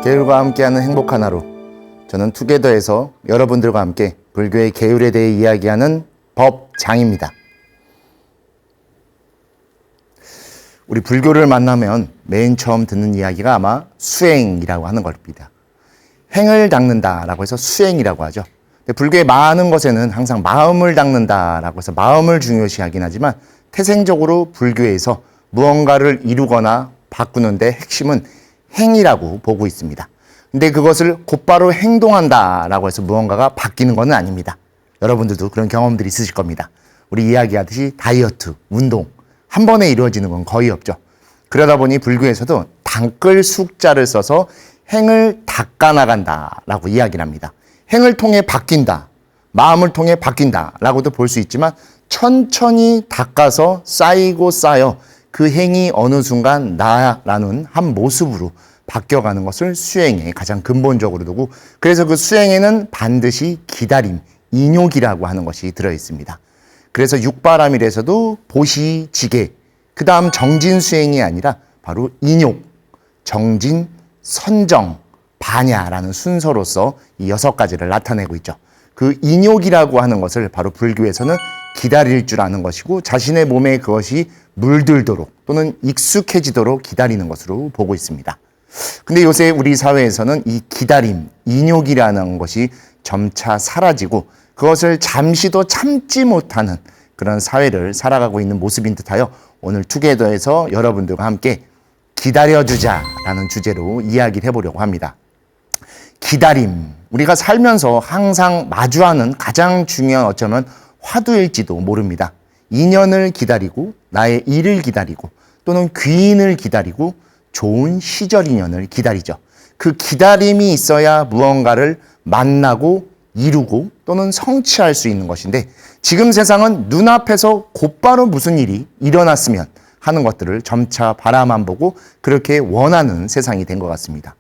계율과 함께하는 행복한 하루. 저는 투게더에서 여러분들과 함께 불교의 계율에 대해 이야기하는 법장입니다. 우리 불교를 만나면 맨 처음 듣는 이야기가 아마 수행이라고 하는 겁니다. 행을 닦는다라고 해서 수행이라고 하죠. 근데 불교의 많은 것에는 항상 마음을 닦는다라고 해서 마음을 중요시하긴 하지만 태생적으로 불교에서 무언가를 이루거나 바꾸는데 핵심은 행이라고 보고 있습니다. 근데 그것을 곧바로 행동한다라고 해서 무언가가 바뀌는 것은 아닙니다. 여러분들도 그런 경험들이 있으실 겁니다. 우리 이야기하듯이 다이어트, 운동 한 번에 이루어지는 건 거의 없죠. 그러다 보니 불교에서도 단끌 숙자를 써서 행을 닦아나간다라고 이야기를 합니다. 행을 통해 바뀐다, 마음을 통해 바뀐다라고도 볼 수 있지만 천천히 닦아서 쌓이고 쌓여 그 행이 어느 순간 나라는 한 모습으로 바뀌어가는 것을 수행에 가장 근본적으로 두고, 그래서 그 수행에는 반드시 기다림, 인욕이라고 하는 것이 들어있습니다. 그래서 육바라밀에서도 보시, 지계, 그 다음 정진 수행이 아니라 바로 인욕, 정진, 선정, 반야라는 순서로서 이 6가지를 나타내고 있죠. 그 인욕이라고 하는 것을 바로 불교에서는 기다릴 줄 아는 것이고, 자신의 몸에 그것이 물들도록 또는 익숙해지도록 기다리는 것으로 보고 있습니다. 근데 요새 우리 사회에서는 이 기다림, 인욕이라는 것이 점차 사라지고 그것을 잠시도 참지 못하는 그런 사회를 살아가고 있는 모습인 듯하여 오늘 투게더에서 여러분들과 함께 기다려주자라는 주제로 이야기를 해보려고 합니다. 기다림, 우리가 살면서 항상 마주하는 가장 중요한 어쩌면 화두일지도 모릅니다. 인연을 기다리고 나의 일을 기다리고 또는 귀인을 기다리고 좋은 시절 인연을 기다리죠. 그 기다림이 있어야 무언가를 만나고 이루고 또는 성취할 수 있는 것인데, 지금 세상은 눈앞에서 곧바로 무슨 일이 일어났으면 하는 것들을 점차 바라만 보고 그렇게 원하는 세상이 된 것 같습니다.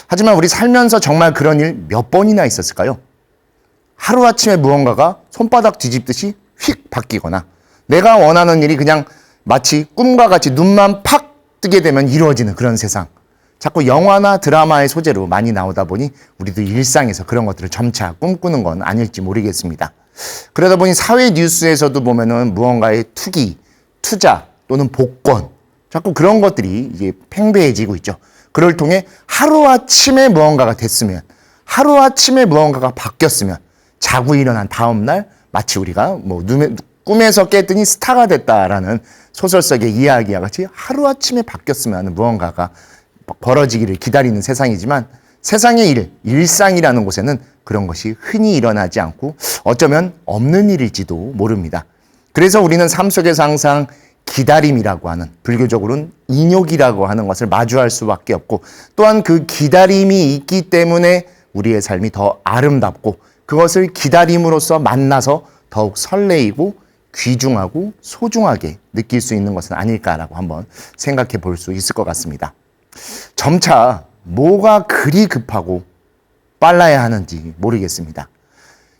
하지만 우리 살면서 정말 그런 일 몇 번이나 있었을까요? 하루아침에 무언가가 손바닥 뒤집듯이 휙 바뀌거나 내가 원하는 일이 그냥 마치 꿈과 같이 눈만 팍 뜨게 되면 이루어지는 그런 세상. 자꾸 영화나 드라마의 소재로 많이 나오다 보니 우리도 일상에서 그런 것들을 점차 꿈꾸는 건 아닐지 모르겠습니다. 그러다 보니 사회 뉴스에서도 보면은 무언가의 투기, 투자 또는 복권, 자꾸 그런 것들이 이제 팽배해지고 있죠. 그걸 통해 하루아침에 무언가가 됐으면, 하루아침에 무언가가 바뀌었으면, 자고 일어난 다음날 마치 우리가 꿈에서 깼더니 스타가 됐다라는 소설 속의 이야기와 같이 하루아침에 바뀌었으면 하는 무언가가 벌어지기를 기다리는 세상이지만, 세상의 일, 일상이라는 곳에는 그런 것이 흔히 일어나지 않고 어쩌면 없는 일일지도 모릅니다. 그래서 우리는 삶 속에서 항상 기다림이라고 하는, 불교적으로는 인욕이라고 하는 것을 마주할 수밖에 없고, 또한 그 기다림이 있기 때문에 우리의 삶이 더 아름답고 그것을 기다림으로써 만나서 더욱 설레이고 귀중하고 소중하게 느낄 수 있는 것은 아닐까라고 한번 생각해 볼 수 있을 것 같습니다. 점차 뭐가 그리 급하고 빨라야 하는지 모르겠습니다.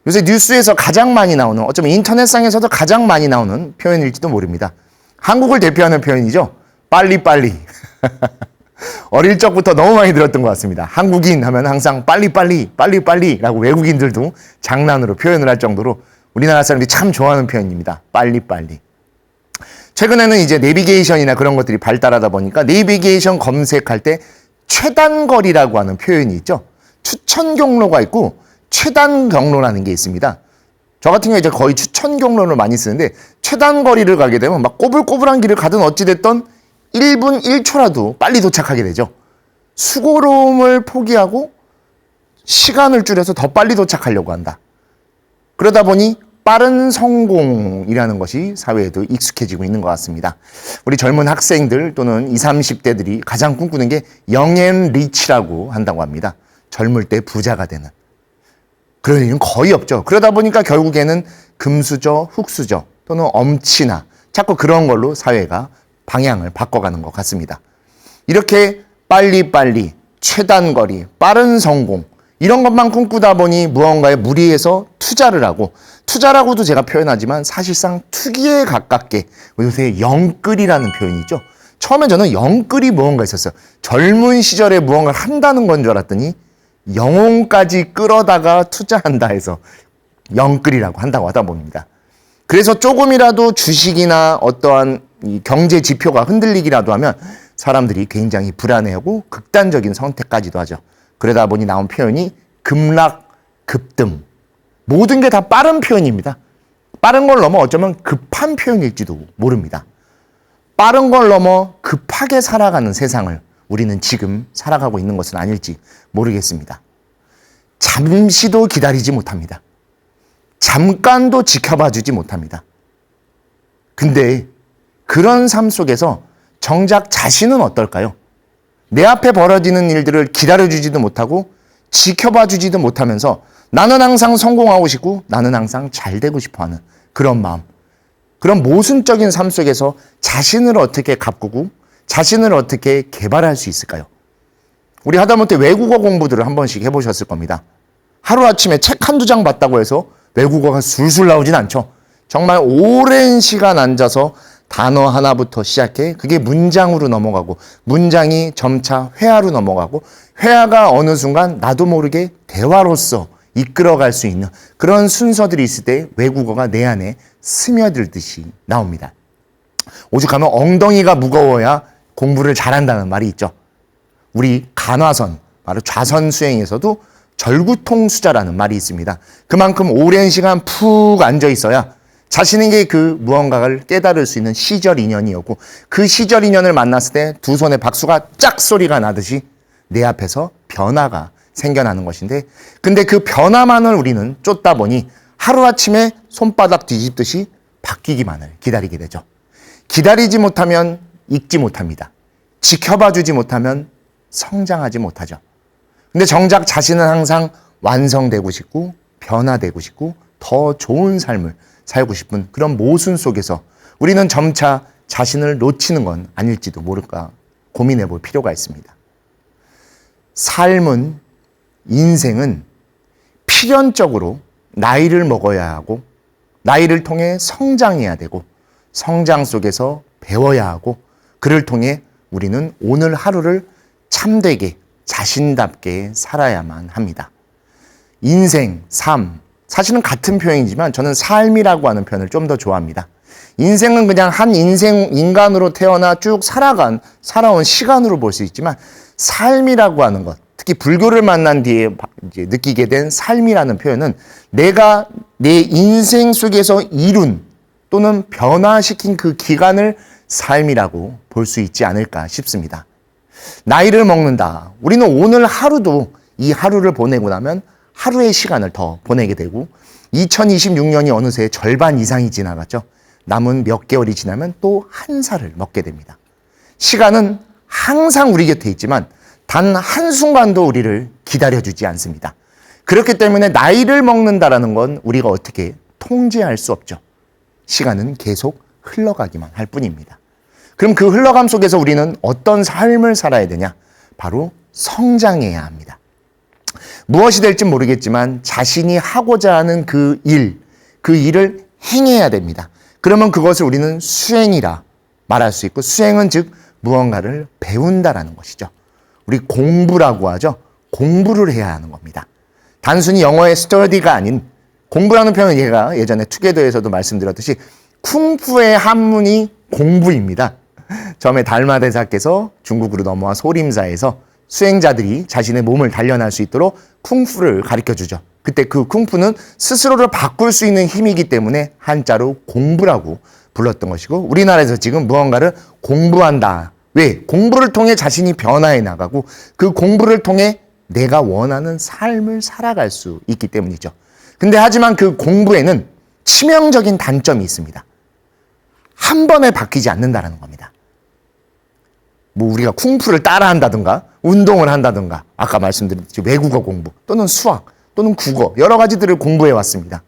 요새 뉴스에서 가장 많이 나오는, 어쩌면 인터넷상에서도 가장 많이 나오는 표현일지도 모릅니다. 한국을 대표하는 표현이죠. 빨리빨리. 어릴 적부터 너무 많이 들었던 것 같습니다. 한국인 하면 항상 빨리빨리, 빨리빨리라고 외국인들도 장난으로 표현을 할 정도로 우리나라 사람들이 참 좋아하는 표현입니다. 빨리빨리. 최근에는 이제 내비게이션이나 그런 것들이 발달하다 보니까 내비게이션 검색할 때 최단거리라고 하는 표현이 있죠. 추천 경로가 있고 최단 경로라는 게 있습니다. 저 같은 경우에 이제 거의 추천 경로를 많이 쓰는데, 최단거리를 가게 되면 막 꼬불꼬불한 길을 가든 어찌됐든 1분 1초라도 빨리 도착하게 되죠. 수고로움을 포기하고 시간을 줄여서 더 빨리 도착하려고 한다. 그러다 보니 빠른 성공이라는 것이 사회에도 익숙해지고 있는 것 같습니다. 우리 젊은 학생들 또는 20, 30대들이 가장 꿈꾸는 게 영앤리치라고 한다고 합니다. 젊을 때 부자가 되는. 그런 일은 거의 없죠. 그러다 보니까 결국에는 금수저, 흙수저 또는 엄치나 자꾸 그런 걸로 사회가 방향을 바꿔가는 것 같습니다. 이렇게 빨리빨리, 최단거리, 빠른 성공, 이런 것만 꿈꾸다 보니 무언가에 무리해서 투자를 하고, 투자라고도 제가 표현하지만 사실상 투기에 가깝게 요새 영끌이라는 표현이 있죠. 처음에 저는 영끌이 무언가 있었어요. 젊은 시절에 무언가를 한다는 건 줄 알았더니 영혼까지 끌어다가 투자한다 해서 영끌이라고 한다고 하다 봅니다. 그래서 조금이라도 주식이나 어떠한 이 경제 지표가 흔들리기라도 하면 사람들이 굉장히 불안해하고 극단적인 선택까지도 하죠. 그러다 보니 나온 표현이 급락, 급등. 모든 게 다 빠른 표현입니다. 빠른 걸 넘어 어쩌면 급한 표현일지도 모릅니다. 빠른 걸 넘어 급하게 살아가는 세상을 우리는 지금 살아가고 있는 것은 아닐지 모르겠습니다. 잠시도 기다리지 못합니다. 잠깐도 지켜봐 주지 못합니다. 근데 그런 삶 속에서 정작 자신은 어떨까요? 내 앞에 벌어지는 일들을 기다려주지도 못하고 지켜봐 주지도 못하면서 나는 항상 성공하고 싶고 나는 항상 잘 되고 싶어하는 그런 마음. 그런 모순적인 삶 속에서 자신을 어떻게 가꾸고 자신을 어떻게 개발할 수 있을까요? 우리 하다못해 외국어 공부들을 한 번씩 해보셨을 겁니다. 하루아침에 책 한두 장 봤다고 해서 외국어가 술술 나오진 않죠. 정말 오랜 시간 앉아서 단어 하나부터 시작해 그게 문장으로 넘어가고 문장이 점차 회화로 넘어가고 회화가 어느 순간 나도 모르게 대화로서 이끌어갈 수 있는 그런 순서들이 있을 때 외국어가 내 안에 스며들듯이 나옵니다. 오죽하면 엉덩이가 무거워야 공부를 잘한다는 말이 있죠. 우리 간화선, 바로 좌선 수행에서도 절구통수자라는 말이 있습니다. 그만큼 오랜 시간 푹 앉아 있어야 자신에게 그 무언가를 깨달을 수 있는 시절 인연이었고 그 시절 인연을 만났을 때 두 손에 박수가 짝 소리가 나듯이 내 앞에서 변화가 생겨나는 것인데 근데 그 변화만을 우리는 쫓다 보니 하루아침에 손바닥 뒤집듯이 바뀌기만을 기다리게 되죠. 기다리지 못하면 읽지 못합니다. 지켜봐 주지 못하면 성장하지 못하죠. 근데 정작 자신은 항상 완성되고 싶고 변화되고 싶고 더 좋은 삶을 살고 싶은 그런 모순 속에서 우리는 점차 자신을 놓치는 건 아닐지도 모를까 고민해 볼 필요가 있습니다. 삶은, 인생은 필연적으로 나이를 먹어야 하고 나이를 통해 성장해야 되고 성장 속에서 배워야 하고 그를 통해 우리는 오늘 하루를 참되게 자신답게 살아야만 합니다. 인생, 삶, 사실은 같은 표현이지만 저는 삶이라고 하는 표현을 좀 더 좋아합니다. 인생은 그냥 한 인간으로 태어나 쭉 살아온 시간으로 볼 수 있지만 삶이라고 하는 것, 특히 불교를 만난 뒤에 이제 느끼게 된 삶이라는 표현은 내가 내 인생 속에서 이룬 또는 변화시킨 그 기간을 삶이라고 볼 수 있지 않을까 싶습니다. 나이를 먹는다. 우리는 오늘 하루도 이 하루를 보내고 나면 하루의 시간을 더 보내게 되고 2026년이 어느새 절반 이상이 지나갔죠. 남은 몇 개월이 지나면 또 한 살을 먹게 됩니다. 시간은 항상 우리 곁에 있지만 단 한순간도 우리를 기다려주지 않습니다. 그렇기 때문에 나이를 먹는다라는 건 우리가 어떻게 통제할 수 없죠. 시간은 계속 흘러가기만 할 뿐입니다. 그럼 그 흘러감 속에서 우리는 어떤 삶을 살아야 되냐? 바로 성장해야 합니다. 무엇이 될지 모르겠지만 자신이 하고자 하는 그 일을 행해야 됩니다. 그러면 그것을 우리는 수행이라 말할 수 있고 수행은 즉 무언가를 배운다라는 것이죠. 우리 공부라고 하죠. 공부를 해야 하는 겁니다. 단순히 영어의 스터디가 아닌 공부라는 표현은 제가 예전에 투게더에서도 말씀드렸듯이 쿵푸의 한문이 공부입니다. 처음에 달마대사께서 중국으로 넘어와 소림사에서 수행자들이 자신의 몸을 단련할 수 있도록 쿵푸를 가르쳐주죠. 그때 그 쿵푸는 스스로를 바꿀 수 있는 힘이기 때문에 한자로 공부라고 불렀던 것이고 우리나라에서 지금 무언가를 공부한다. 왜? 공부를 통해 자신이 변화해 나가고 그 공부를 통해 내가 원하는 삶을 살아갈 수 있기 때문이죠. 근데 하지만 그 공부에는 치명적인 단점이 있습니다. 한 번에 바뀌지 않는다는 겁니다. 뭐 우리가 쿵푸를 따라한다든가 운동을 한다든가 아까 말씀드렸듯이 외국어 공부 또는 수학 또는 국어 여러 가지들을 공부해 왔습니다.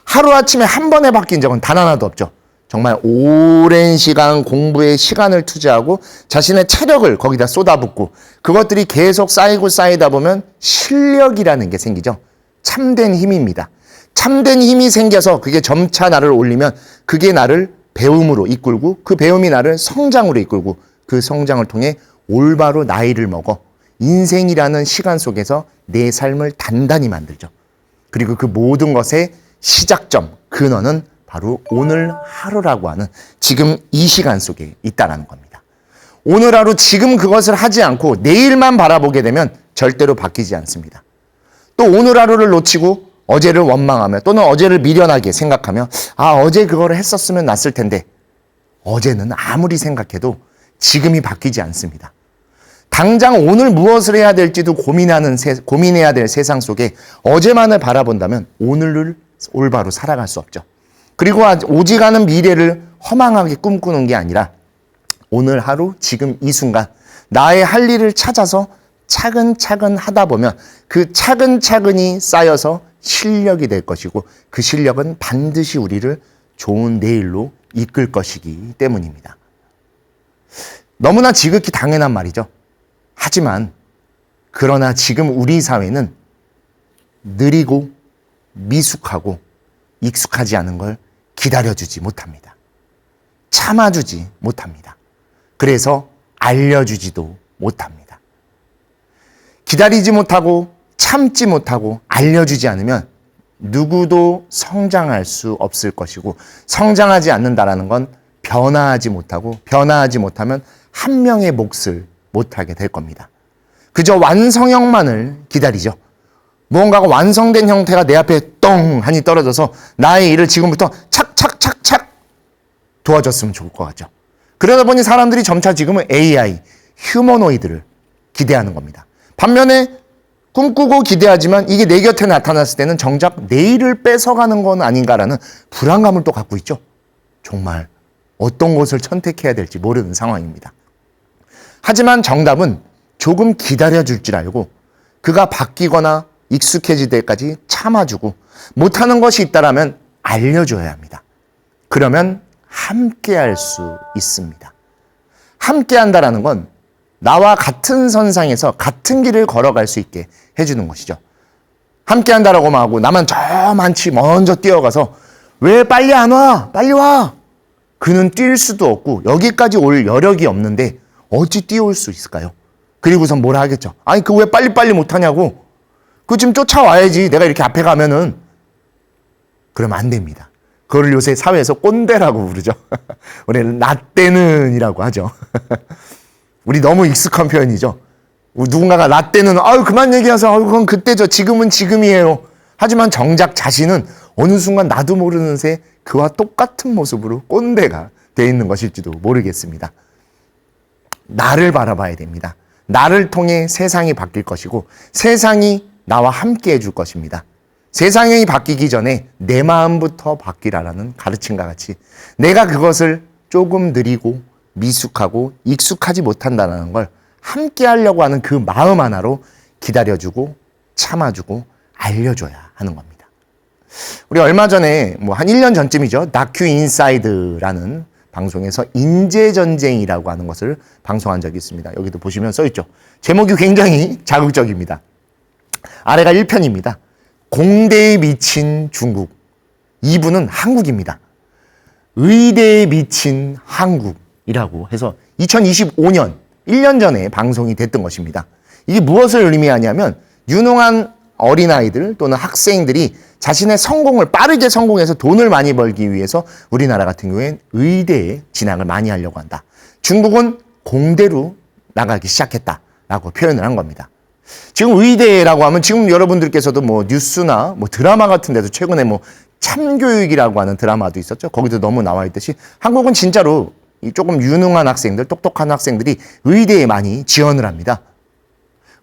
하루아침에 한 번에 바뀐 적은 단 하나도 없죠. 정말 오랜 시간 공부에 시간을 투자하고 자신의 체력을 거기다 쏟아붓고 그것들이 계속 쌓이다 보면 실력이라는 게 생기죠. 참된 힘입니다. 참된 힘이 생겨서 그게 점차 나를 올리면 그게 나를 배움으로 이끌고 그 배움이 나를 성장으로 이끌고 그 성장을 통해 올바로 나이를 먹어 인생이라는 시간 속에서 내 삶을 단단히 만들죠. 그리고 그 모든 것의 시작점, 근원은 바로 오늘 하루라고 하는 지금 이 시간 속에 있다는 겁니다. 오늘 하루 지금 그것을 하지 않고 내일만 바라보게 되면 절대로 바뀌지 않습니다. 또 오늘 하루를 놓치고 어제를 원망하며 또는 어제를 미련하게 생각하며 어제 그거를 했었으면 낫을 텐데 어제는 아무리 생각해도 지금이 바뀌지 않습니다. 당장 오늘 무엇을 해야 될지도 고민해야 될 세상 속에 어제만을 바라본다면 오늘을 올바로 살아갈 수 없죠. 그리고 오지 가는 미래를 허망하게 꿈꾸는 게 아니라 오늘 하루 지금 이 순간 나의 할 일을 찾아서 차근차근 하다 보면 그 차근차근이 쌓여서 실력이 될 것이고 그 실력은 반드시 우리를 좋은 내일로 이끌 것이기 때문입니다. 너무나 지극히 당연한 말이죠. 하지만 그러나 지금 우리 사회는 느리고 미숙하고 익숙하지 않은 걸 기다려주지 못합니다. 참아주지 못합니다. 그래서 알려주지도 못합니다. 기다리지 못하고 참지 못하고 알려주지 않으면 누구도 성장할 수 없을 것이고 성장하지 않는다라는 건 변화하지 못하고 변화하지 못하면 한 명의 몫을 못하게 될 겁니다. 그저 완성형만을 기다리죠. 무언가가 완성된 형태가 내 앞에 똥 하니 떨어져서 나의 일을 지금부터 착착착착 도와줬으면 좋을 것 같죠. 그러다 보니 사람들이 점차 지금은 AI, 휴머노이드를 기대하는 겁니다. 반면에 꿈꾸고 기대하지만 이게 내 곁에 나타났을 때는 정작 내일을 뺏어가는 건 아닌가라는 불안감을 또 갖고 있죠. 정말 어떤 것을 선택해야 될지 모르는 상황입니다. 하지만 정답은 조금 기다려줄 줄 알고 그가 바뀌거나 익숙해질 때까지 참아주고 못하는 것이 있다라면 알려줘야 합니다. 그러면 함께할 수 있습니다. 함께한다라는 건 나와 같은 선상에서 같은 길을 걸어갈 수 있게 해주는 것이죠. 함께한다라고만 하고 나만 저 많지 먼저 뛰어가서 왜 빨리 안 와? 빨리 와! 그는 뛸 수도 없고 여기까지 올 여력이 없는데 어찌 뛰어올 수 있을까요? 그리고선 뭐라 하겠죠. 아니 그 왜 빨리빨리 못하냐고. 그거 지금 쫓아와야지. 내가 이렇게 앞에 가면은. 그러면 안 됩니다. 그걸 요새 사회에서 꼰대라고 부르죠. 우리는 라떼는이라고 하죠. 우리 너무 익숙한 표현이죠. 누군가가 라떼는 그만 얘기하세요. 그건 그때죠. 지금은 지금이에요. 하지만 정작 자신은 어느 순간 나도 모르는 새 그와 똑같은 모습으로 꼰대가 돼 있는 것일지도 모르겠습니다. 나를 바라봐야 됩니다. 나를 통해 세상이 바뀔 것이고 세상이 나와 함께 해줄 것입니다. 세상이 바뀌기 전에 내 마음부터 바뀌라라는 가르침과 같이 내가 그것을 조금 느리고 미숙하고 익숙하지 못한다는 걸 함께 하려고 하는 그 마음 하나로 기다려주고 참아주고 알려줘야 하는 겁니다. 우리 얼마 전에 한 1년 전쯤이죠. 다큐 인사이드라는 방송에서 인재전쟁이라고 하는 것을 방송한 적이 있습니다. 여기도 보시면 써있죠. 제목이 굉장히 자극적입니다. 아래가 1편입니다. 공대에 미친 중국. 2부는 한국입니다. 의대에 미친 한국이라고 해서 2025년 1년 전에 방송이 됐던 것입니다. 이게 무엇을 의미하냐면 유능한 어린아이들 또는 학생들이 자신의 성공을 빠르게 성공해서 돈을 많이 벌기 위해서 우리나라 같은 경우엔 의대에 진학을 많이 하려고 한다. 중국은 공대로 나가기 시작했다라고 표현을 한 겁니다. 지금 의대라고 하면 지금 여러분들께서도 뉴스나 드라마 같은 데도 최근에 참교육이라고 하는 드라마도 있었죠. 거기도 너무 나와 있듯이 한국은 진짜로 조금 유능한 학생들, 똑똑한 학생들이 의대에 많이 지원을 합니다.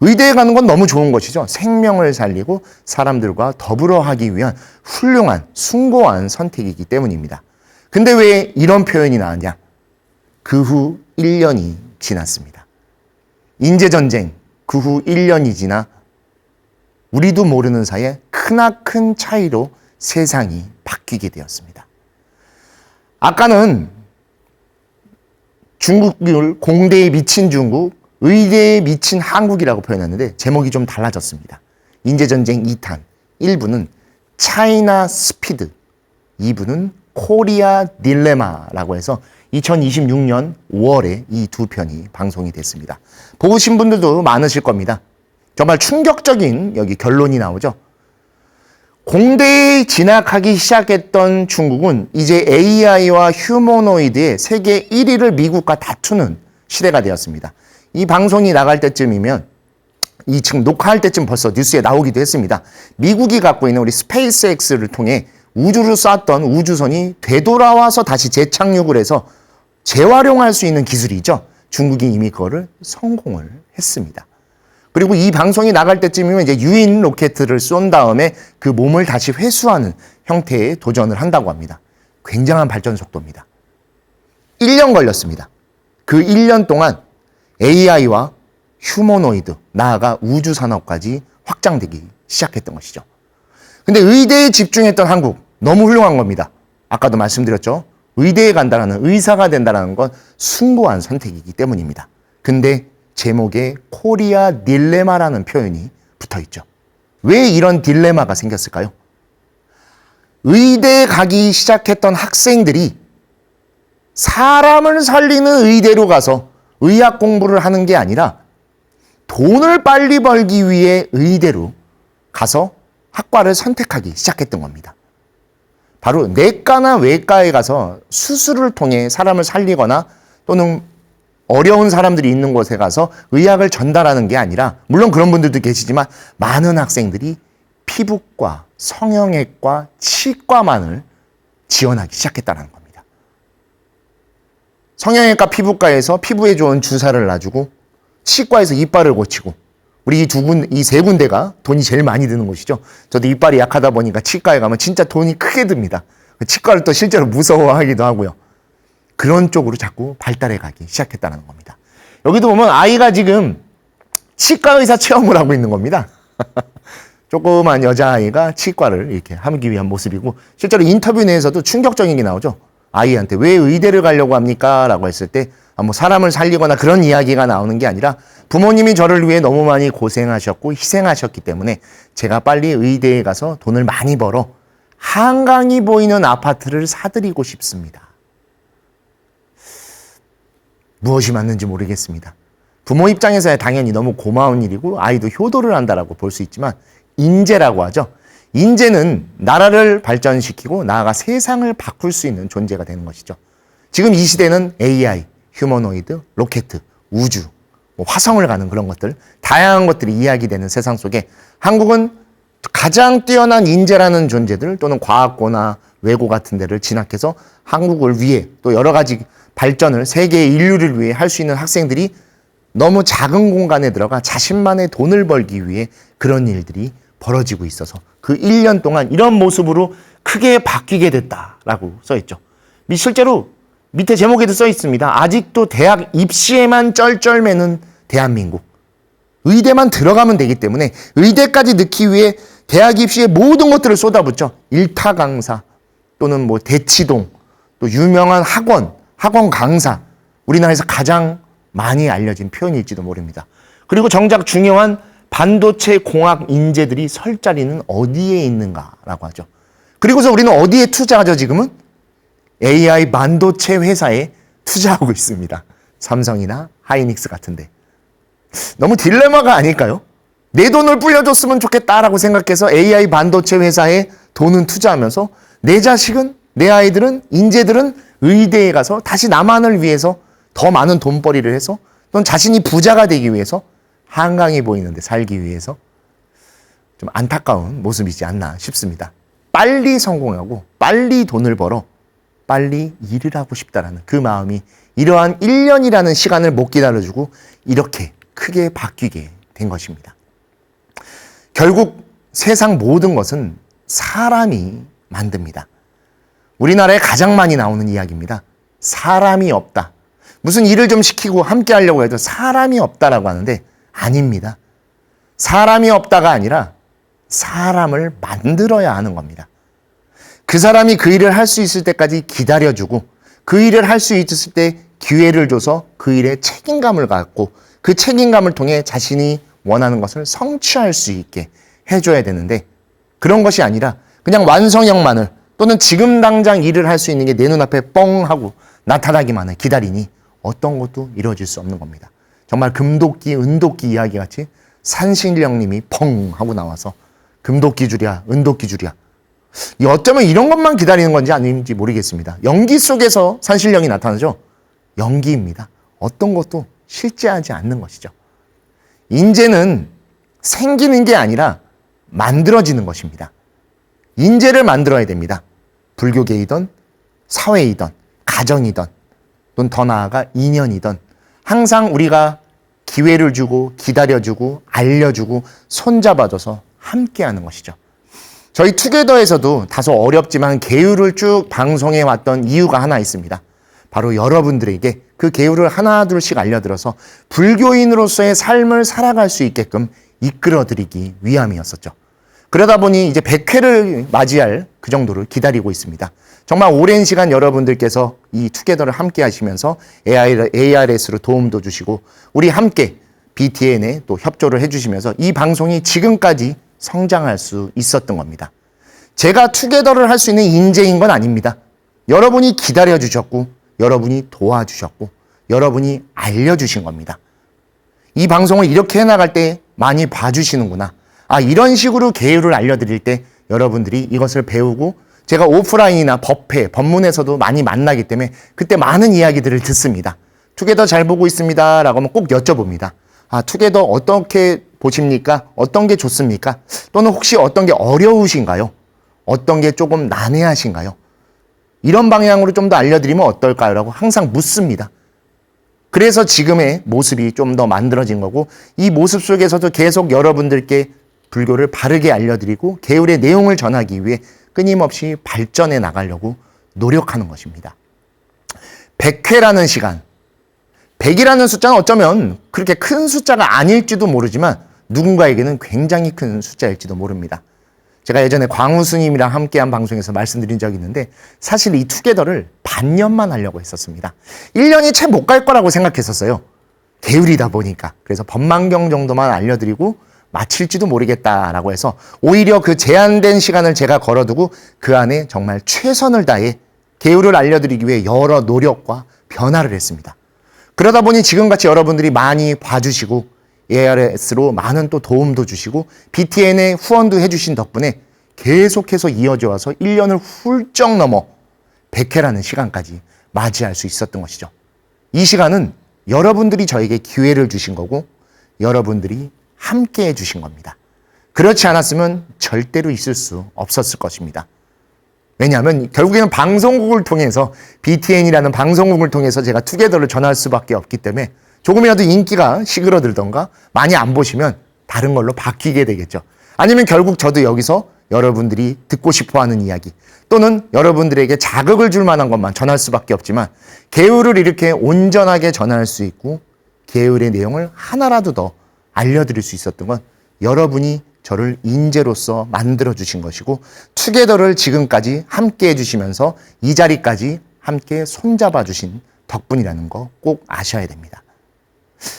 의대에 가는 건 너무 좋은 것이죠. 생명을 살리고 사람들과 더불어 하기 위한 훌륭한, 숭고한 선택이기 때문입니다. 근데 왜 이런 표현이 나왔냐? 그 후 1년이 지났습니다. 인재전쟁, 그 후 1년이 지나 우리도 모르는 사이에 크나큰 차이로 세상이 바뀌게 되었습니다. 아까는 중국을 공대에 미친 중국, 의대에 미친 한국이라고 표현했는데 제목이 좀 달라졌습니다. 인재전쟁 2탄 1부는 차이나 스피드, 2부는 코리아 딜레마라고 해서 2026년 5월에 이 두 편이 방송이 됐습니다. 보신 분들도 많으실 겁니다. 정말 충격적인 여기 결론이 나오죠. 공대에 진학하기 시작했던 중국은 이제 AI와 휴머노이드의 세계 1위를 미국과 다투는 시대가 되었습니다. 이 방송이 나갈 때쯤이면 이 지금 녹화할 때쯤 벌써 뉴스에 나오기도 했습니다. 미국이 갖고 있는 우리 스페이스X를 통해 우주로 쐈던 우주선이 되돌아와서 다시 재착륙을 해서 재활용할 수 있는 기술이죠. 중국이 이미 그거를 성공을 했습니다. 그리고 이 방송이 나갈 때쯤이면 이제 유인 로켓을 쏜 다음에 그 몸을 다시 회수하는 형태의 도전을 한다고 합니다. 굉장한 발전 속도입니다. 1년 걸렸습니다. 그 1년 동안 AI와 휴머노이드, 나아가 우주 산업까지 확장되기 시작했던 것이죠. 근데 의대에 집중했던 한국, 너무 훌륭한 겁니다. 아까도 말씀드렸죠. 의대에 간다는, 의사가 된다는 건 숭고한 선택이기 때문입니다. 근데 제목에 코리아 딜레마라는 표현이 붙어 있죠. 왜 이런 딜레마가 생겼을까요? 의대에 가기 시작했던 학생들이 사람을 살리는 의대로 가서 의학 공부를 하는 게 아니라 돈을 빨리 벌기 위해 의대로 가서 학과를 선택하기 시작했던 겁니다. 바로 내과나 외과에 가서 수술을 통해 사람을 살리거나 또는 어려운 사람들이 있는 곳에 가서 의학을 전달하는 게 아니라, 물론 그런 분들도 계시지만 많은 학생들이 피부과, 성형외과, 치과만을 지원하기 시작했다는 겁니다. 성형외과, 피부과에서 피부에 좋은 주사를 놔주고, 치과에서 이빨을 고치고, 우리 이 세 군데가 돈이 제일 많이 드는 곳이죠. 저도 이빨이 약하다 보니까 치과에 가면 진짜 돈이 크게 듭니다. 치과를 또 실제로 무서워하기도 하고요. 그런 쪽으로 자꾸 발달해 가기 시작했다는 겁니다. 여기도 보면 아이가 지금 치과 의사 체험을 하고 있는 겁니다. 조그만 여자아이가 치과를 이렇게 하기 위한 모습이고, 실제로 인터뷰 내에서도 충격적인 게 나오죠. 아이한테 왜 의대를 가려고 합니까? 라고 했을 때 뭐 사람을 살리거나 그런 이야기가 나오는 게 아니라, 부모님이 저를 위해 너무 많이 고생하셨고 희생하셨기 때문에 제가 빨리 의대에 가서 돈을 많이 벌어 한강이 보이는 아파트를 사드리고 싶습니다. 무엇이 맞는지 모르겠습니다. 부모 입장에서야 당연히 너무 고마운 일이고 아이도 효도를 한다라고 볼 수 있지만, 인재라고 하죠. 인재는 나라를 발전시키고 나아가 세상을 바꿀 수 있는 존재가 되는 것이죠. 지금 이 시대는 AI, 휴머노이드, 로켓, 우주, 화성을 가는 그런 것들, 다양한 것들이 이야기되는 세상 속에 한국은 가장 뛰어난 인재라는 존재들 또는 과학고나 외고 같은 데를 진학해서 한국을 위해 또 여러 가지 발전을, 세계의 인류를 위해 할 수 있는 학생들이 너무 작은 공간에 들어가 자신만의 돈을 벌기 위해 그런 일들이 벌어지고 있어서 그 1년 동안 이런 모습으로 크게 바뀌게 됐다라고 써있죠. 실제로 밑에 제목에도 써 있습니다. 아직도 대학 입시에만 쩔쩔매는 대한민국. 의대만 들어가면 되기 때문에 의대까지 넣기 위해 대학 입시에 모든 것들을 쏟아붓죠. 일타 강사 또는 대치동, 또 유명한 학원 강사. 우리나라에서 가장 많이 알려진 표현일지도 모릅니다. 그리고 정작 중요한 반도체 공학 인재들이 설 자리는 어디에 있는가라고 하죠. 그리고서 우리는 어디에 투자하죠, 지금은? AI 반도체 회사에 투자하고 있습니다. 삼성이나 하이닉스 같은데. 너무 딜레마가 아닐까요? 내 돈을 불려줬으면 좋겠다라고 생각해서 AI 반도체 회사에 돈은 투자하면서 내 자식은, 내 아이들은, 인재들은 의대에 가서 다시 남한을 위해서 더 많은 돈벌이를 해서 또는 자신이 부자가 되기 위해서 한강이 보이는데 살기 위해서 좀 안타까운 모습이지 않나 싶습니다. 빨리 성공하고 빨리 돈을 벌어 빨리 일을 하고 싶다라는 그 마음이 이러한 1년이라는 시간을 못 기다려주고 이렇게 크게 바뀌게 된 것입니다. 결국 세상 모든 것은 사람이 만듭니다. 우리나라에 가장 많이 나오는 이야기입니다. 사람이 없다. 무슨 일을 좀 시키고 함께 하려고 해도 사람이 없다라고 하는데 아닙니다. 사람이 없다가 아니라 사람을 만들어야 하는 겁니다. 그 사람이 그 일을 할 수 있을 때까지 기다려주고 그 일을 할 수 있을 때 기회를 줘서 그 일에 책임감을 갖고 그 책임감을 통해 자신이 원하는 것을 성취할 수 있게 해줘야 되는데, 그런 것이 아니라 그냥 완성형만을 또는 지금 당장 일을 할 수 있는 게 내 눈앞에 뻥 하고 나타나기만을 기다리니 어떤 것도 이루어질 수 없는 겁니다. 정말 금도끼, 은도끼 이야기 같이 산신령님이 펑 하고 나와서 금도끼 줄이야, 은도끼 줄이야. 어쩌면 이런 것만 기다리는 건지 아닌지 모르겠습니다. 연기 속에서 산신령이 나타나죠. 연기입니다. 어떤 것도 실제하지 않는 것이죠. 인재는 생기는 게 아니라 만들어지는 것입니다. 인재를 만들어야 됩니다. 불교계이든 사회이든 가정이든 또는 더 나아가 인연이든 항상 우리가 기회를 주고 기다려주고 알려주고 손잡아줘서 함께하는 것이죠. 저희 투게더에서도 다소 어렵지만 계율을 쭉 방송해 왔던 이유가 하나 있습니다. 바로 여러분들에게 그 계율을 하나둘씩 알려들어서 불교인으로서의 삶을 살아갈 수 있게끔 이끌어드리기 위함이었었죠. 그러다 보니 이제 100회를 맞이할 그 정도를 기다리고 있습니다. 정말 오랜 시간 여러분들께서 이 투게더를 함께 하시면서 ARS로 도움도 주시고 우리 함께 BTN에 또 협조를 해주시면서 이 방송이 지금까지 성장할 수 있었던 겁니다. 제가 투게더를 할 수 있는 인재인 건 아닙니다. 여러분이 기다려주셨고 여러분이 도와주셨고 여러분이 알려주신 겁니다. 이 방송을 이렇게 해나갈 때 많이 봐주시는구나. 이런 식으로 계율을 알려드릴 때 여러분들이 이것을 배우고 제가 오프라인이나 법회, 법문에서도 많이 만나기 때문에 그때 많은 이야기들을 듣습니다. 투게더 잘 보고 있습니다. 라고 하면 꼭 여쭤봅니다. 투게더 어떻게 보십니까? 어떤 게 좋습니까? 또는 혹시 어떤 게 어려우신가요? 어떤 게 조금 난해하신가요? 이런 방향으로 좀 더 알려드리면 어떨까요? 라고 항상 묻습니다. 그래서 지금의 모습이 좀 더 만들어진 거고 이 모습 속에서도 계속 여러분들께 불교를 바르게 알려드리고 계율의 내용을 전하기 위해 끊임없이 발전해 나가려고 노력하는 것입니다. 100회라는 시간, 100이라는 숫자는 어쩌면 그렇게 큰 숫자가 아닐지도 모르지만 누군가에게는 굉장히 큰 숫자일지도 모릅니다. 제가 예전에 광우 스님이랑 함께한 방송에서 말씀드린 적이 있는데 사실 이 투게더를 반년만 하려고 했었습니다. 1년이 채 못 갈 거라고 생각했었어요. 계율이다 보니까. 그래서 법망경 정도만 알려드리고 마칠지도 모르겠다라고 해서 오히려 그 제한된 시간을 제가 걸어두고 그 안에 정말 최선을 다해 계율을 알려드리기 위해 여러 노력과 변화를 했습니다. 그러다 보니 지금같이 여러분들이 많이 봐주시고 ARS로 많은 또 도움도 주시고 BTN에 후원도 해주신 덕분에 계속해서 이어져 와서 1년을 훌쩍 넘어 100회라는 시간까지 맞이할 수 있었던 것이죠. 이 시간은 여러분들이 저에게 기회를 주신 거고 여러분들이 함께 해주신 겁니다. 그렇지 않았으면 절대로 있을 수 없었을 것입니다. 왜냐하면 결국에는 방송국을 통해서 BTN이라는 방송국을 통해서 제가 투게더를 전할 수밖에 없기 때문에 조금이라도 인기가 시그러들던가 많이 안 보시면 다른 걸로 바뀌게 되겠죠. 아니면 결국 저도 여기서 여러분들이 듣고 싶어하는 이야기 또는 여러분들에게 자극을 줄 만한 것만 전할 수밖에 없지만 계율을 이렇게 온전하게 전할 수 있고 계율의 내용을 하나라도 더 알려드릴 수 있었던 건 여러분이 저를 인재로서 만들어주신 것이고 투게더를 지금까지 함께 해주시면서 이 자리까지 함께 손잡아 주신 덕분이라는 거 꼭 아셔야 됩니다.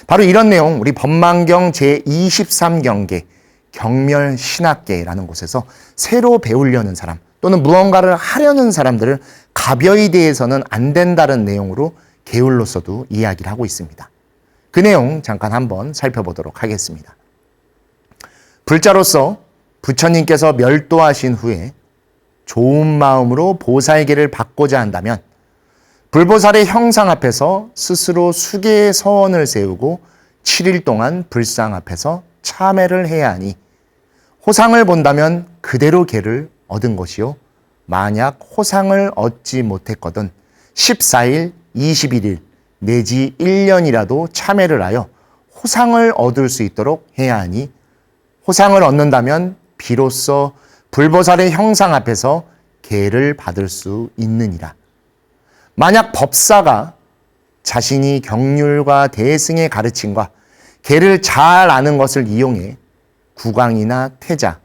바로 이런 내용 우리 법망경 제23경계 경멸신학계라는 곳에서 새로 배우려는 사람 또는 무언가를 하려는 사람들을 가벼이 대해서는 안 된다는 내용으로 계율로서도 이야기를 하고 있습니다. 그 내용 잠깐 한번 살펴보도록 하겠습니다. 불자로서 부처님께서 멸도하신 후에 좋은 마음으로 보살계를 받고자 한다면 불보살의 형상 앞에서 스스로 수계의 서원을 세우고 7일 동안 불상 앞에서 참회를 해야 하니 호상을 본다면 그대로 계를 얻은 것이요 만약 호상을 얻지 못했거든 14일, 21일 내지 1년이라도 참회를 하여 호상을 얻을 수 있도록 해야 하니 호상을 얻는다면 비로소 불보살의 형상 앞에서 계를 받을 수 있느니라. 만약 법사가 자신이 경률과 대승의 가르침과 계를 잘 아는 것을 이용해 구광이나 태자,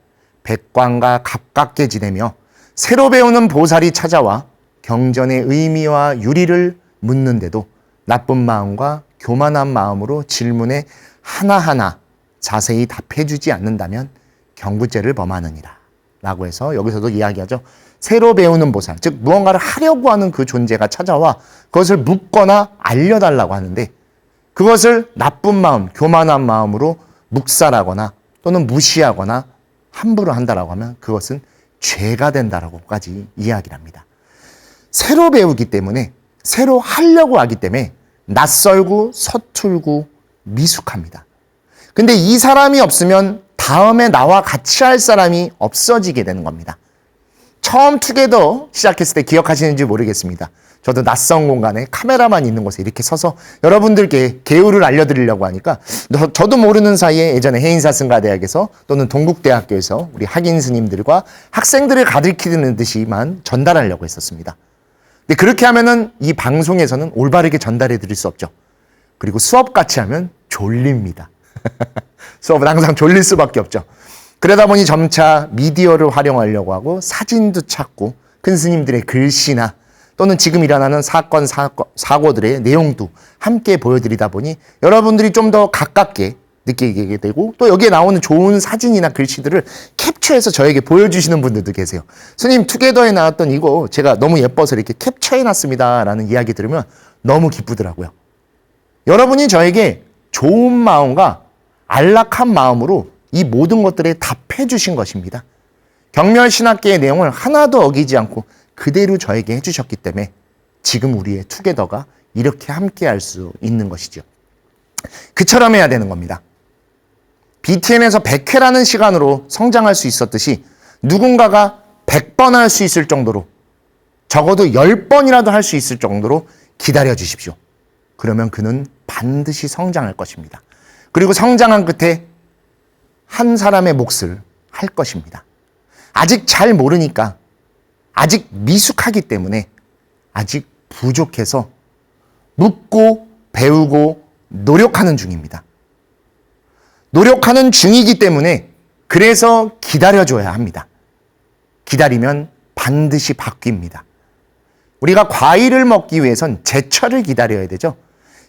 백광과 가깝게 지내며 새로 배우는 보살이 찾아와 경전의 의미와 유리를 묻는데도 나쁜 마음과 교만한 마음으로 질문에 하나하나 자세히 답해주지 않는다면 경구죄를 범하느니라 라고 해서 여기서도 이야기하죠. 새로 배우는 보살, 즉 무언가를 하려고 하는 그 존재가 찾아와 그것을 묻거나 알려달라고 하는데 그것을 나쁜 마음, 교만한 마음으로 묵살하거나 또는 무시하거나 함부로 한다라고 하면 그것은 죄가 된다라고까지 이야기를 합니다. 새로 배우기 때문에 새로 하려고 하기 때문에 낯설고 서툴고 미숙합니다. 근데 이 사람이 없으면 다음에 나와 같이 할 사람이 없어지게 되는 겁니다. 처음 투게더 시작했을 때 기억하시는지 모르겠습니다. 저도 낯선 공간에 카메라만 있는 곳에 이렇게 서서 여러분들께 계율을 알려드리려고 하니까 저도 모르는 사이에 예전에 해인사승가대학에서 또는 동국대학교에서 우리 학인 스님들과 학생들을 가르치는 듯이만 전달하려고 했었습니다. 근데 그렇게 하면은 이 방송에서는 올바르게 전달해 드릴 수 없죠. 그리고 수업같이 하면 졸립니다. 수업은 항상 졸릴 수밖에 없죠. 그러다 보니 점차 미디어를 활용하려고 하고 사진도 찾고 큰 스님들의 글씨나 또는 지금 일어나는 사고들의 내용도 함께 보여드리다 보니 여러분들이 좀 더 가깝게 느끼게 되고 또 여기에 나오는 좋은 사진이나 글씨들을 캡처해서 저에게 보여주시는 분들도 계세요. 스님 투게더에 나왔던 이거 제가 너무 예뻐서 이렇게 캡처해놨습니다 라는 이야기 들으면 너무 기쁘더라고요. 여러분이 저에게 좋은 마음과 안락한 마음으로 이 모든 것들에 답해 주신 것입니다. 경멸신학계의 내용을 하나도 어기지 않고 그대로 저에게 해주셨기 때문에 지금 우리의 투게더가 이렇게 함께 할 수 있는 것이죠. 그처럼 해야 되는 겁니다. BTN에서 100회라는 시간으로 성장할 수 있었듯이 누군가가 100번 할 수 있을 정도로 적어도 10번이라도 할 수 있을 정도로 기다려 주십시오. 그러면 그는 반드시 성장할 것입니다. 그리고 성장한 끝에 한 사람의 몫을 할 것입니다. 아직 잘 모르니까, 아직 미숙하기 때문에, 아직 부족해서 묻고 배우고 노력하는 중입니다. 노력하는 중이기 때문에 그래서 기다려줘야 합니다. 기다리면 반드시 바뀝니다. 우리가 과일을 먹기 위해선 제철을 기다려야 되죠.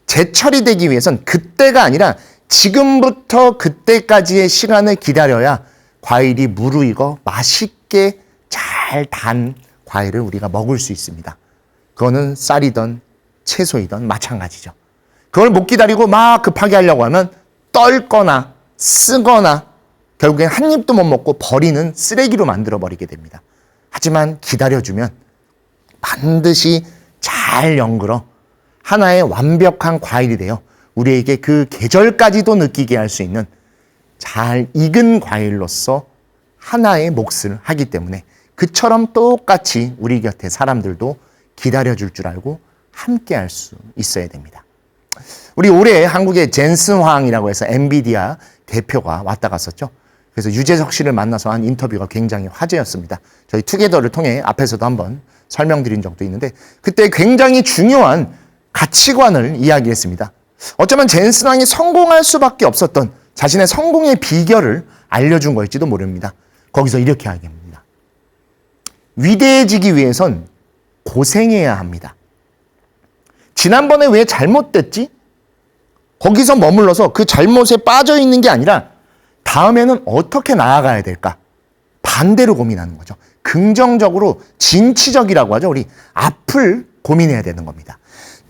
제철이 되기 위해선 그때가 아니라 지금부터 그때까지의 시간을 기다려야 과일이 무르익어 맛있게 잘 단 과일을 우리가 먹을 수 있습니다. 그거는 쌀이든 채소이든 마찬가지죠. 그걸 못 기다리고 막 급하게 하려고 하면 떨거나 쓰거나 결국엔 한 입도 못 먹고 버리는 쓰레기로 만들어버리게 됩니다. 하지만 기다려주면 반드시 잘 연그러 하나의 완벽한 과일이 되어 우리에게 그 계절까지도 느끼게 할 수 있는 잘 익은 과일로서 하나의 몫을 하기 때문에 그처럼 똑같이 우리 곁에 사람들도 기다려줄 줄 알고 함께 할 수 있어야 됩니다. 우리 올해 한국의 젠슨 황이라고 해서 엔비디아 대표가 왔다 갔었죠. 그래서 유재석 씨를 만나서 한 인터뷰가 굉장히 화제였습니다. 저희 투게더를 통해 앞에서도 한번 설명드린 적도 있는데 그때 굉장히 중요한 가치관을 이야기했습니다. 어쩌면 젠슨 황이 성공할 수밖에 없었던 자신의 성공의 비결을 알려준 것일지도 모릅니다. 거기서 이렇게 이야기합니다. 위대해지기 위해선 고생해야 합니다. 지난번에 왜 잘못됐지? 거기서 머물러서 그 잘못에 빠져 있는 게 아니라 다음에는 어떻게 나아가야 될까? 반대로 고민하는 거죠. 긍정적으로 진취적이라고 하죠. 우리 앞을 고민해야 되는 겁니다.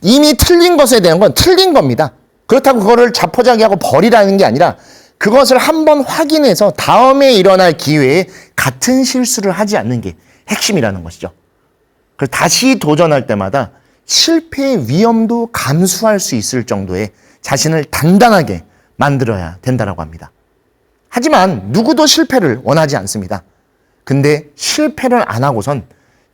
이미 틀린 것에 대한 건 틀린 겁니다. 그렇다고 그거를 자포자기하고 버리라는 게 아니라 그것을 한번 확인해서 다음에 일어날 기회에 같은 실수를 하지 않는 게 핵심이라는 것이죠. 그래서 다시 도전할 때마다 실패의 위험도 감수할 수 있을 정도의 자신을 단단하게 만들어야 된다고 합니다. 하지만 누구도 실패를 원하지 않습니다. 근데 실패를 안 하고선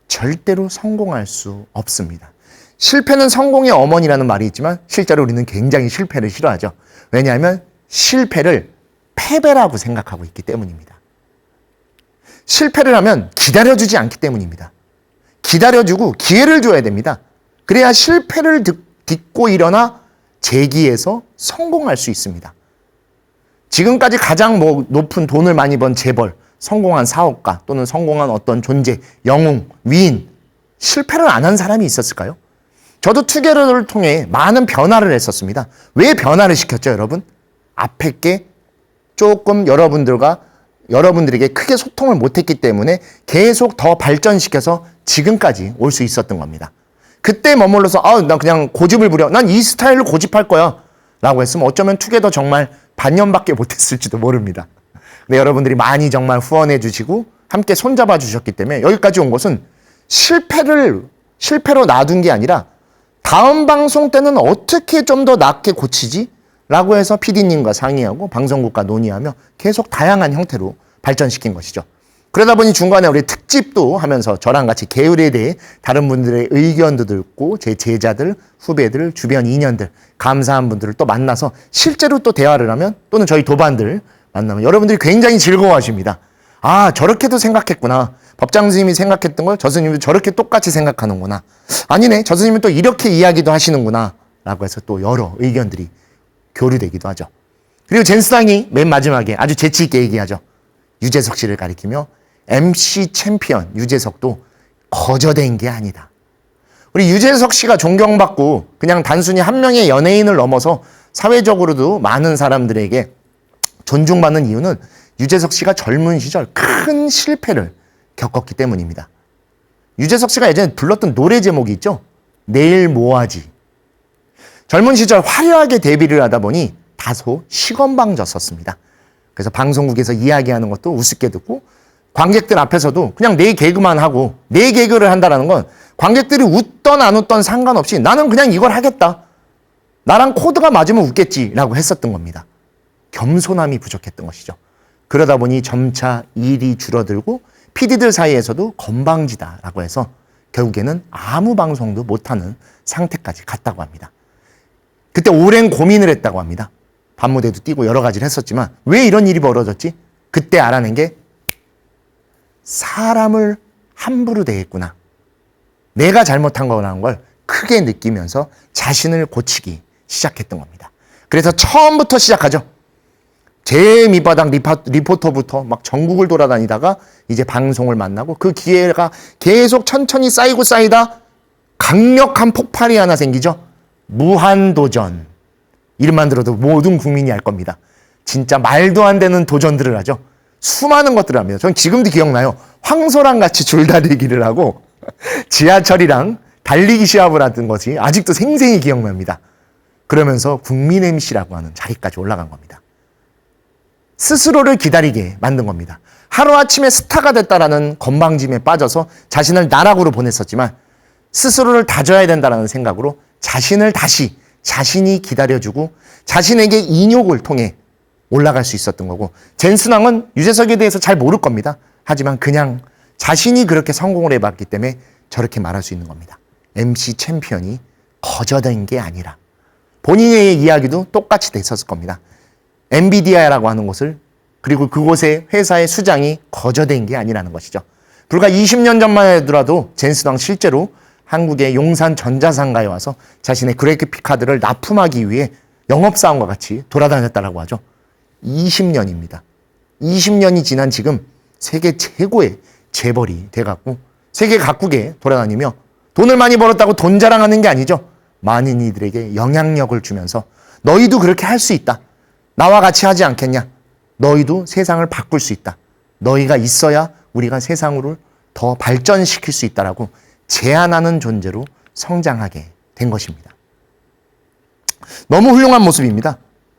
절대로 성공할 수 없습니다. 실패는 성공의 어머니라는 말이 있지만 실제로 우리는 굉장히 실패를 싫어하죠. 왜냐하면 실패를 패배라고 생각하고 있기 때문입니다. 실패를 하면 기다려주지 않기 때문입니다. 기다려주고 기회를 줘야 됩니다. 그래야 실패를 딛고 일어나 재기해서 성공할 수 있습니다. 지금까지 가장 높은 돈을 많이 번 재벌, 성공한 사업가 또는 성공한 어떤 존재, 영웅, 위인, 실패를 안 한 사람이 있었을까요? 저도 투게더를 통해 많은 변화를 했었습니다. 왜 변화를 시켰죠, 여러분? 앞에 게 조금 여러분들과 여러분들에게 크게 소통을 못했기 때문에 계속 더 발전시켜서 지금까지 올 수 있었던 겁니다. 그때 머물러서 나 그냥 고집을 부려. 난 이 스타일로 고집할 거야. 라고 했으면 어쩌면 투게더 정말 반년밖에 못했을지도 모릅니다. 근데 여러분들이 많이 정말 후원해 주시고 함께 손잡아 주셨기 때문에 여기까지 온 것은 실패로 놔둔 게 아니라 다음 방송 때는 어떻게 좀 더 낫게 고치지? 라고 해서 PD님과 상의하고 방송국과 논의하며 계속 다양한 형태로 발전시킨 것이죠. 그러다 보니 중간에 우리 특집도 하면서 저랑 같이 계율에 대해 다른 분들의 의견도 듣고 제 제자들, 후배들, 주변 인연들, 감사한 분들을 또 만나서 실제로 또 대화를 하면 또는 저희 도반들 만나면 여러분들이 굉장히 즐거워하십니다. 아, 저렇게도 생각했구나. 법장 스님이 생각했던 걸 저 스님도 저렇게 똑같이 생각하는구나. 아니네, 저 스님은 또 이렇게 이야기도 하시는구나. 라고 해서 또 여러 의견들이 교류되기도 하죠. 그리고 젠스당이 맨 마지막에 아주 재치 있게 얘기하죠. 유재석 씨를 가리키며 MC 챔피언 유재석도 거저된 게 아니다. 우리 유재석 씨가 존경받고 그냥 단순히 한 명의 연예인을 넘어서 사회적으로도 많은 사람들에게 존중받는 이유는 유재석 씨가 젊은 시절 큰 실패를 겪었기 때문입니다. 유재석 씨가 예전에 불렀던 노래 제목이 있죠. 내일 뭐하지. 젊은 시절 화려하게 데뷔를 하다 보니 다소 시건방졌었습니다. 그래서 방송국에서 이야기하는 것도 우습게 듣고 관객들 앞에서도 그냥 내 개그만 하고 내 개그를 한다는 건 관객들이 웃던 안 웃던 상관없이 나는 그냥 이걸 하겠다. 나랑 코드가 맞으면 웃겠지라고 했었던 겁니다. 겸손함이 부족했던 것이죠. 그러다 보니 점차 일이 줄어들고 PD들 사이에서도 건방지다라고 해서 결국에는 아무 방송도 못하는 상태까지 갔다고 합니다. 그때 오랜 고민을 했다고 합니다. 밤무대도 뛰고 여러 가지를 했었지만 왜 이런 일이 벌어졌지? 그때 알아낸 게 사람을 함부로 대했구나. 내가 잘못한 거라는 걸 크게 느끼면서 자신을 고치기 시작했던 겁니다. 그래서 처음부터 시작하죠. 제 밑바닥 리포터부터 막 전국을 돌아다니다가 이제 방송을 만나고 그 기회가 계속 천천히 쌓이고 쌓이다 강력한 폭발이 하나 생기죠. 무한도전. 이름만 들어도 모든 국민이 알 겁니다. 진짜 말도 안 되는 도전들을 하죠. 수많은 것들을 합니다. 전 지금도 기억나요. 황소랑 같이 줄다리기를 하고 지하철이랑 달리기 시합을 하던 것이 아직도 생생히 기억납니다. 그러면서 국민 MC라고 하는 자리까지 올라간 겁니다. 스스로를 기다리게 만든 겁니다. 하루아침에 스타가 됐다라는 건방짐에 빠져서 자신을 나락으로 보냈었지만 스스로를 다져야 된다는 생각으로 자신을 다시 자신이 기다려주고 자신에게 인욕을 통해 올라갈 수 있었던 거고 젠스낭은 유재석에 대해서 잘 모를 겁니다. 하지만 그냥 자신이 그렇게 성공을 해봤기 때문에 저렇게 말할 수 있는 겁니다. MC 챔피언이 거저된 게 아니라 본인의 이야기도 똑같이 됐었을 겁니다. 엔비디아라고 하는 곳을 그리고 그곳의 회사의 수장이 거저된 게 아니라는 것이죠. 불과 20년 전만 해더라도 젠스낭 실제로 한국의 용산 전자상가에 와서 자신의 그래픽 카드를 납품하기 위해 영업사원과 같이 돌아다녔다라고 하죠. 20년입니다. 20년이 지난 지금 세계 최고의 재벌이 돼갖고 세계 각국에 돌아다니며 돈을 많이 벌었다고 돈 자랑하는 게 아니죠. 많은 이들에게 영향력을 주면서 너희도 그렇게 할 수 있다. 나와 같이 하지 않겠냐. 너희도 세상을 바꿀 수 있다. 너희가 있어야 우리가 세상을 더 발전시킬 수 있다라고 제안하는 존재로 성장하게 된 것입니다. 너무 훌륭한 모습입니다.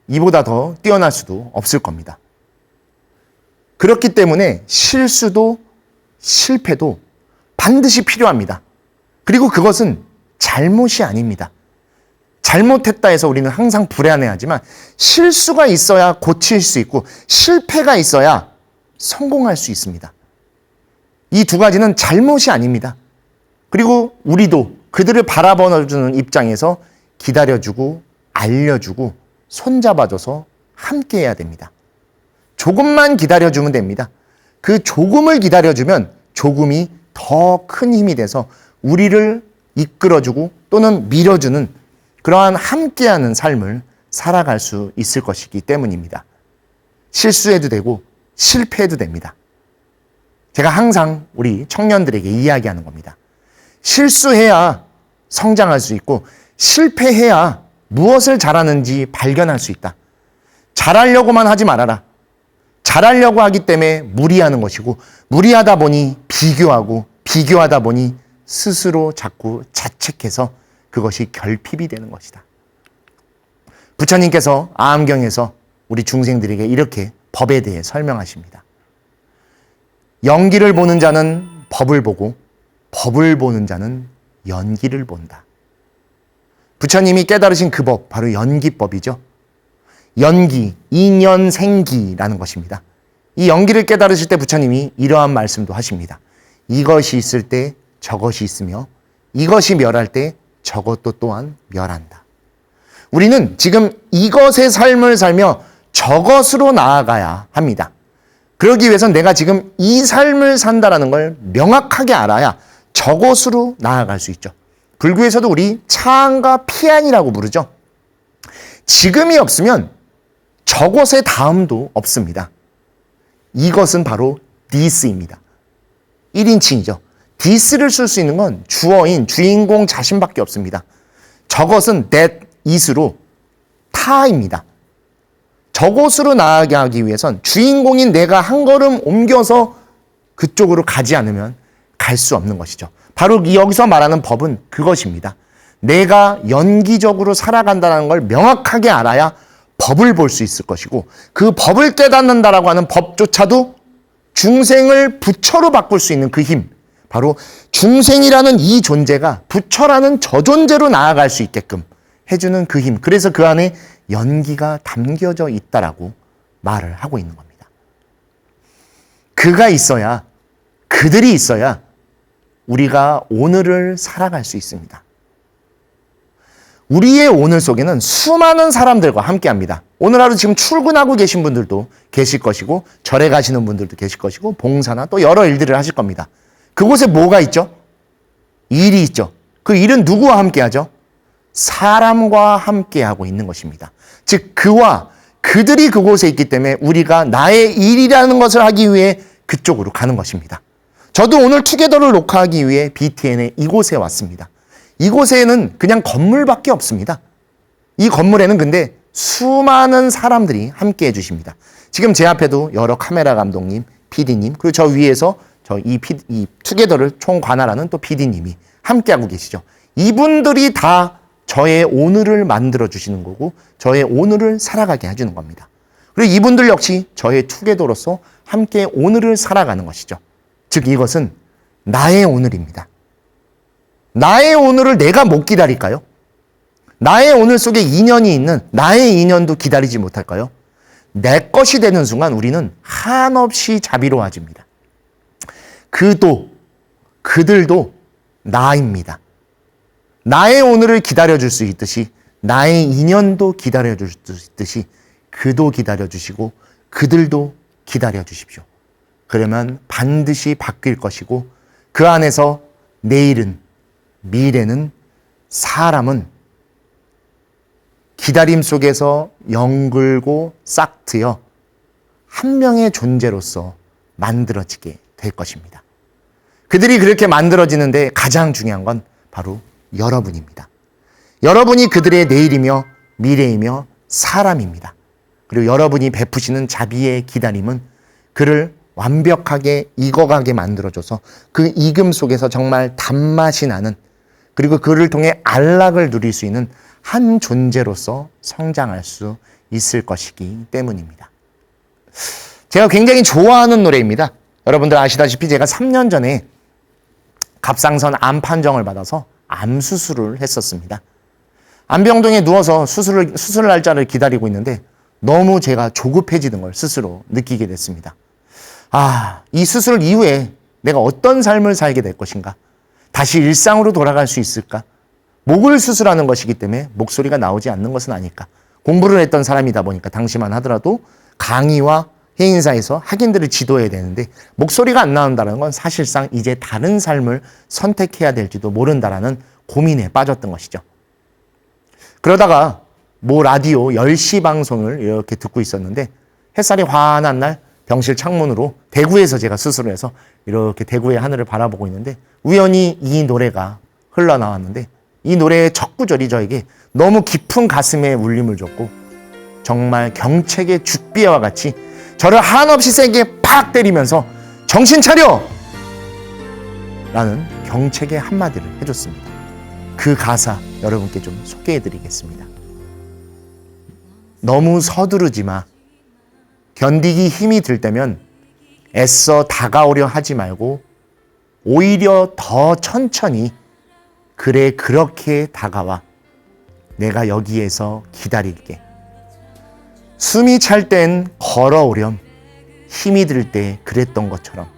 이보다 더 뛰어날 수도 없을 겁니다. 그렇기 때문에 실수도 실패도 반드시 필요합니다. 그리고 그것은 잘못이 아닙니다. 잘못했다 해서 우리는 항상 불안해하지만 실수가 있어야 고칠 수 있고 실패가 있어야 성공할 수 있습니다. 이 두 가지는 잘못이 아닙니다. 그리고 우리도 그들을 바라보는 입장에서 기다려주고 알려주고 손잡아줘서 함께해야 됩니다. 조금만 기다려주면 됩니다. 그 조금을 기다려주면 조금이 더 큰 힘이 돼서 우리를 이끌어주고 또는 밀어주는 그러한 함께하는 삶을 살아갈 수 있을 것이기 때문입니다. 실수해도 되고 실패해도 됩니다. 제가 항상 우리 청년들에게 이야기하는 겁니다. 실수해야 성장할 수 있고 실패해야 무엇을 잘하는지 발견할 수 있다. 잘하려고만 하지 말아라. 잘하려고 하기 때문에 무리하는 것이고, 무리하다 보니 비교하고, 비교하다 보니 스스로 자꾸 자책해서 그것이 결핍이 되는 것이다. 부처님께서 아함경에서 우리 중생들에게 이렇게 법에 대해 설명하십니다. 연기를 보는 자는 법을 보고 법을 보는 자는 연기를 본다. 부처님이 깨달으신 그 법, 바로 연기법이죠. 연기, 인연생기라는 것입니다. 이 연기를 깨달으실 때 부처님이 이러한 말씀도 하십니다. 이것이 있을 때 저것이 있으며 이것이 멸할 때 저것도 또한 멸한다. 우리는 지금 이것의 삶을 살며 저것으로 나아가야 합니다. 그러기 위해서는 내가 지금 이 삶을 산다라는 걸 명확하게 알아야 저것으로 나아갈 수 있죠. 불교에서도 우리 차안과 피안이라고 부르죠. 지금이 없으면 저것의 다음도 없습니다. 이것은 바로 this입니다. 1인칭이죠. this를 쓸 수 있는 건 주어인 주인공 자신밖에 없습니다. 저것은 that, it으로 타입니다. 저곳으로 나아가기 위해선 주인공인 내가 한 걸음 옮겨서 그쪽으로 가지 않으면 갈 수 없는 것이죠. 바로 여기서 말하는 법은 그것입니다. 내가 연기적으로 살아간다는 걸 명확하게 알아야 법을 볼 수 있을 것이고, 그 법을 깨닫는다라고 하는 법조차도 중생을 부처로 바꿀 수 있는 그 힘, 바로 중생이라는 이 존재가 부처라는 저 존재로 나아갈 수 있게끔 해주는 그 힘, 그래서 그 안에 연기가 담겨져 있다라고 말을 하고 있는 겁니다. 그가 있어야, 그들이 있어야 우리가 오늘을 살아갈 수 있습니다. 우리의 오늘 속에는 수많은 사람들과 함께합니다. 오늘 하루 지금 출근하고 계신 분들도 계실 것이고, 절에 가시는 분들도 계실 것이고, 봉사나 또 여러 일들을 하실 겁니다. 그곳에 뭐가 있죠? 일이 있죠. 그 일은 누구와 함께하죠? 사람과 함께하고 있는 것입니다. 즉 그와 그들이 그곳에 있기 때문에 우리가 나의 일이라는 것을 하기 위해 그쪽으로 가는 것입니다. 저도 오늘 투게더를 녹화하기 위해 BTN의 이곳에 왔습니다. 이곳에는 그냥 건물밖에 없습니다. 이 건물에는 근데 수많은 사람들이 함께해 주십니다. 지금 제 앞에도 여러 카메라 감독님, PD님, 그리고 저 위에서 이 투게더를 총관할하는 또 PD님이 함께하고 계시죠. 이분들이 다 저의 오늘을 만들어 주시는 거고 저의 오늘을 살아가게 해주는 겁니다. 그리고 이분들 역시 저의 투게더로서 함께 오늘을 살아가는 것이죠. 즉 이것은 나의 오늘입니다. 나의 오늘을 내가 못 기다릴까요? 나의 오늘 속에 인연이 있는 나의 인연도 기다리지 못할까요? 내 것이 되는 순간 우리는 한없이 자비로워집니다. 그도, 그들도 나입니다. 나의 오늘을 기다려줄 수 있듯이 나의 인연도 기다려줄 수 있듯이 그도 기다려주시고 그들도 기다려주십시오. 그러면 반드시 바뀔 것이고 그 안에서 내일은, 미래는, 사람은 기다림 속에서 영글고 싹트여 한 명의 존재로서 만들어지게 될 것입니다. 그들이 그렇게 만들어지는데 가장 중요한 건 바로 여러분입니다. 여러분이 그들의 내일이며 미래이며 사람입니다. 그리고 여러분이 베푸시는 자비의 기다림은 그를 완벽하게 익어가게 만들어줘서 그 익음 속에서 정말 단맛이 나는, 그리고 그를 통해 안락을 누릴 수 있는 한 존재로서 성장할 수 있을 것이기 때문입니다. 제가 굉장히 좋아하는 노래입니다. 여러분들 아시다시피 제가 3년 전에 갑상선 암 판정을 받아서 암 수술을 했었습니다. 암병동에 누워서 수술 날짜를 기다리고 있는데 너무 제가 조급해지는 걸 스스로 느끼게 됐습니다. 이 수술 이후에 내가 어떤 삶을 살게 될 것인가? 다시 일상으로 돌아갈 수 있을까? 목을 수술하는 것이기 때문에 목소리가 나오지 않는 것은 아닐까? 공부를 했던 사람이다 보니까 당시만 하더라도 강의와 해인사에서 학인들을 지도해야 되는데 목소리가 안 나온다는 건 사실상 이제 다른 삶을 선택해야 될지도 모른다라는 고민에 빠졌던 것이죠. 그러다가 라디오 10시 방송을 이렇게 듣고 있었는데 햇살이 환한 날 병실 창문으로 대구에서 제가 수술을 해서 이렇게 대구의 하늘을 바라보고 있는데 우연히 이 노래가 흘러나왔는데 이 노래의 첫 구절이 저에게 너무 깊은 가슴에 울림을 줬고 정말 경책의 죽비와 같이 저를 한없이 세게 팍 때리면서 정신 차려! 라는 경책의 한마디를 해줬습니다. 그 가사 여러분께 좀 소개해드리겠습니다. 너무 서두르지 마. 견디기 힘이 들 때면 애써 다가오려 하지 말고 오히려 더 천천히 그래 그렇게 다가와. 내가 여기에서 기다릴게. 숨이 찰 땐 걸어오렴. 힘이 들 때 그랬던 것처럼.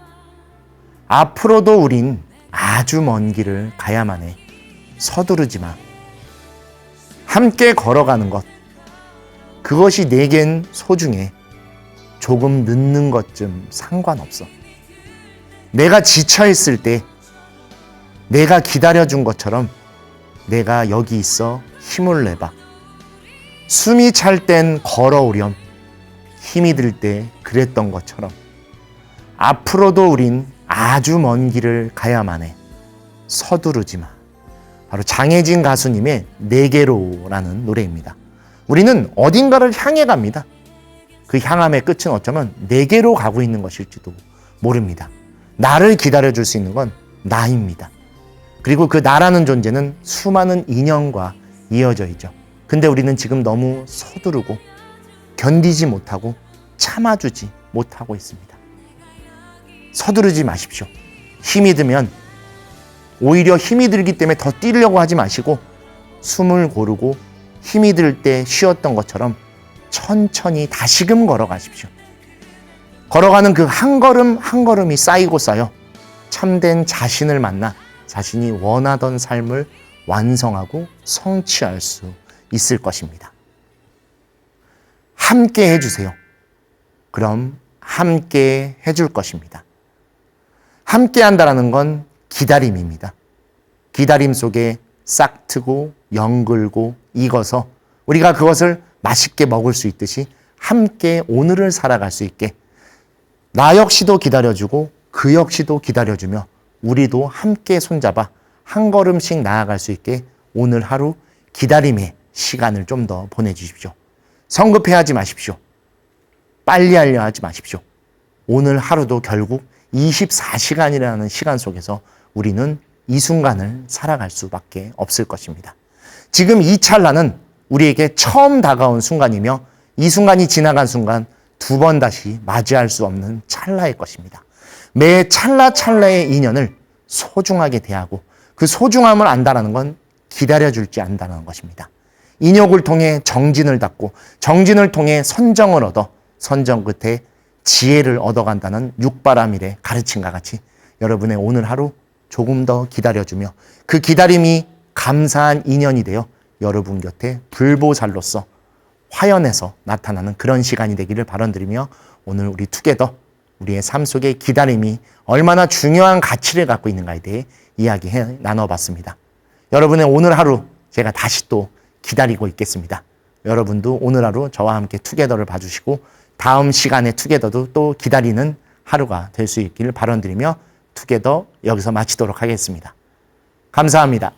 앞으로도 우린 아주 먼 길을 가야만 해. 서두르지 마. 함께 걸어가는 것. 그것이 내겐 소중해. 조금 늦는 것쯤 상관없어. 내가 지쳐있을 때 내가 기다려준 것처럼 내가 여기 있어 힘을 내봐. 숨이 찰 땐 걸어오렴. 힘이 들 때 그랬던 것처럼. 앞으로도 우린 아주 먼 길을 가야만 해. 서두르지 마. 바로 장혜진 가수님의 내게로라는 노래입니다. 우리는 어딘가를 향해 갑니다. 그 향함의 끝은 어쩌면 내게로 가고 있는 것일지도 모릅니다. 나를 기다려줄 수 있는 건 나입니다. 그리고 그 나라는 존재는 수많은 인연과 이어져 있죠. 근데 우리는 지금 너무 서두르고 견디지 못하고 참아주지 못하고 있습니다. 서두르지 마십시오. 힘이 들면 오히려 힘이 들기 때문에 더 뛰려고 하지 마시고 숨을 고르고 힘이 들 때 쉬었던 것처럼 천천히 다시금 걸어가십시오. 걸어가는 그 한 걸음 한 걸음이 쌓이고 쌓여 참된 자신을 만나 자신이 원하던 삶을 완성하고 성취할 수 있을 것입니다. 함께 해주세요. 그럼 함께 해줄 것입니다. 함께 한다는 건 기다림입니다. 기다림 속에 싹트고 연글고 익어서 우리가 그것을 맛있게 먹을 수 있듯이 함께 오늘을 살아갈 수 있게 나 역시도 기다려주고 그 역시도 기다려주며 우리도 함께 손잡아 한 걸음씩 나아갈 수 있게 오늘 하루 기다림의 시간을 좀 더 보내주십시오. 성급해하지 마십시오. 빨리 하려 하지 마십시오. 오늘 하루도 결국 24시간이라는 시간 속에서 우리는 이 순간을 살아갈 수밖에 없을 것입니다. 지금 이 찰나는 우리에게 처음 다가온 순간이며 이 순간이 지나간 순간 두 번 다시 맞이할 수 없는 찰나일 것입니다. 매 찰나찰나의 인연을 소중하게 대하고 그 소중함을 안다는 건 기다려줄지 안다는 것입니다. 인욕을 통해 정진을 닦고 정진을 통해 선정을 얻어 선정 끝에 지혜를 얻어간다는 육바라밀의 가르침과 같이 여러분의 오늘 하루 조금 더 기다려주며 그 기다림이 감사한 인연이 되어 여러분 곁에 불보살로서 화연해서 나타나는 그런 시간이 되기를 바라드리며 오늘 우리 투게더 우리의 삶 속에 기다림이 얼마나 중요한 가치를 갖고 있는가에 대해 이야기해 나눠봤습니다. 여러분의 오늘 하루 제가 다시 또 기다리고 있겠습니다. 여러분도 오늘 하루 저와 함께 투게더를 봐주시고 다음 시간의 투게더도 또 기다리는 하루가 될 수 있기를 바라드리며 투게더 여기서 마치도록 하겠습니다. 감사합니다.